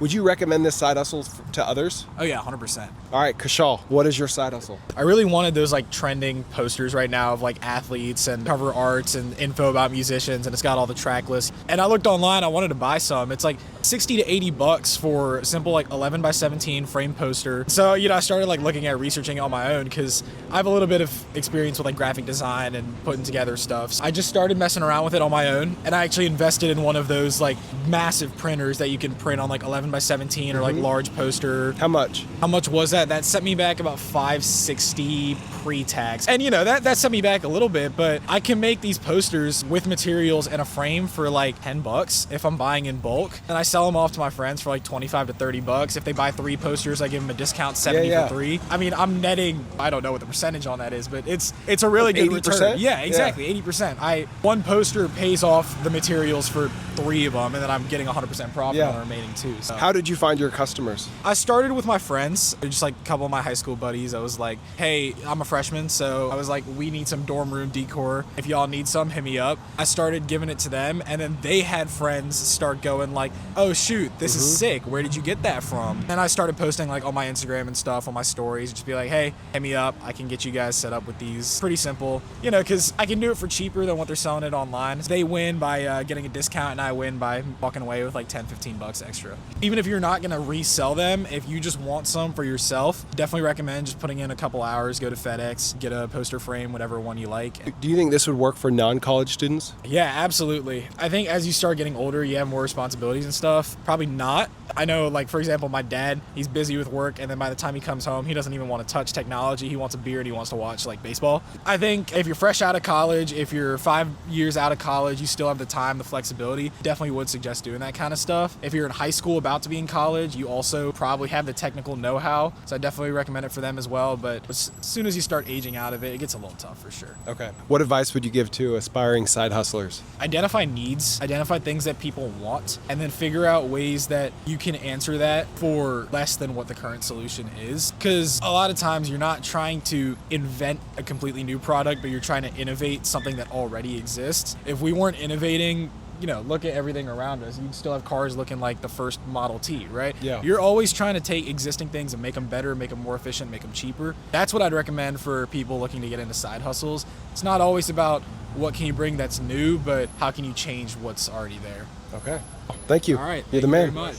Would you recommend this side hustle to others? Oh yeah, 100%. All right, Kashal, what is your side hustle? I really wanted those like trending posters right now of like athletes and cover arts and info about musicians, and it's got all the track lists. And I looked online, I wanted to buy some. It's like 60 to 80 bucks for a simple like 11 by 17 frame poster. So, I started like looking at researching it on my own because I have a little bit of experience with like graphic design and putting together stuff. So I just started messing around with it on my own, and I actually invested in one of those like massive printers that you can print on like 11 by 17 or like large poster. How much? How much was that? That set me back about $560 pre-tax. And that set me back a little bit, but I can make these posters with materials and a frame for like 10 bucks if I'm buying in bulk. And I sell them off to my friends for like 25 to 30 bucks. If they buy 3 posters, I give them a discount 70 for 3. I mean, I'm netting, I don't know what the percentage on that is, but it's a really good 80%? return. Yeah, exactly, 80%. One poster pays off the materials for 3 of them, and then I'm getting 100% profit on the remaining 2. So. How did you find your customers? I started with my friends, just like a couple of my high school buddies. I was like, hey, I'm a freshman, so I was like, we need some dorm room decor. If y'all need some, hit me up. I started giving it to them, and then they had friends start going like, oh shoot, this is sick. Where did you get that from? And I started posting like on my Instagram and stuff, on my stories, just be like, hey, hit me up. I can get you guys set up with these. Pretty simple, because I can do it for cheaper than what they're selling it online. They win by getting a discount, and I win by walking away with like 10-15 bucks extra. Even if you're not gonna resell them, if you just want some for yourself, definitely recommend just putting in a couple hours, go to FedEx, get a poster frame, whatever one you like. Do you think this would work for non-college students? Yeah, absolutely. I think as you start getting older, you have more responsibilities and stuff. Probably not. I know, like, for example, my dad, he's busy with work, and then by the time he comes home, he doesn't even want to touch technology. He wants a beer and he wants to watch, like, baseball. I think if you're fresh out of college, if you're 5 years out of college, you still have the time, the flexibility, definitely would suggest doing that kind of stuff. If you're in high school about to be in college, you also probably have the technical know-how, so I definitely recommend it for them as well. But as soon as you start aging out of it, it gets a little tough for sure. Okay. What advice would you give to aspiring side hustlers? Identify needs, identify things that people want, and then figure out ways that you can answer that for less than what the current solution is. Because a lot of times you're not trying to invent a completely new product, but you're trying to innovate something that already exists. If we weren't innovating, look at everything around us. You'd still have cars looking like the first Model T, right? Yeah. You're always trying to take existing things and make them better, make them more efficient, make them cheaper. That's what I'd recommend for people looking to get into side hustles. It's not always about what can you bring that's new, but how can you change what's already there. Okay. Thank you. All right. You're the man. Very much.